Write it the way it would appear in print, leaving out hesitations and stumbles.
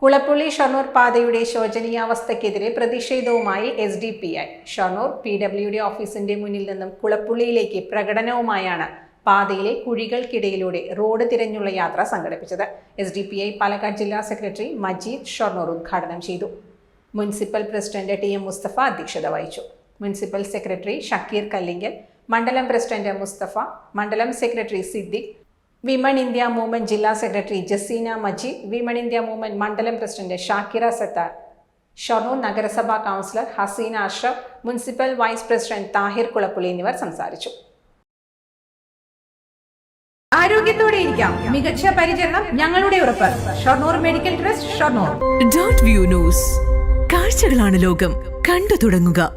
കുളപ്പുള്ളി ഷൊർണൂർ പാതയുടെ ശോചനീയാവസ്ഥയ്ക്കെതിരെ പ്രതിഷേധവുമായി SDPI. Shoranur PWD ഓഫീസിന്റെ മുന്നിൽ നിന്നും കുളപ്പുള്ളിയിലേക്ക് പ്രകടനവുമായാണ് പാതയിലെ കുഴികൾക്കിടയിലൂടെ റോഡ് തിരഞ്ഞുള്ള യാത്ര സംഘടിപ്പിച്ചത്. SDPI പാലക്കാട് ജില്ലാ സെക്രട്ടറി മജീദ് ഷൊർണൂർ ഉദ്ഘാടനം ചെയ്തു. മുനിസിപ്പൽ പ്രസിഡന്റ് TM മുസ്തഫ അധ്യക്ഷത വഹിച്ചു. മുനിസിപ്പൽ സെക്രട്ടറി ഷക്കീർ കല്ലിങ്കൽ, മണ്ഡലം പ്രസിഡന്റ് മുസ്തഫ, മണ്ഡലം secretary Siddique, women India movement ജില്ലാ secretary Jaseena Majeed, women India movement മണ്ഡലം പ്രസിഡന്റ് ഷാക്കിറ സത്താർ, ഷൊർണൂർ നഗരസഭാ councillor Haseena Ashraf, municipal vice president Thahir Kulappully എന്നിവർ സംസാരിച്ചു. ആരോഗ്യത്തോടെ ഇരിക്കാം, മികച്ച പരിചരണം ഞങ്ങളുടെ ഉറപ്പ്. Shoranur medical trust, Shoranur. .view news. കാഴ്ചകളാണ് ലോകം, കണ്ടു തുടങ്ങുക.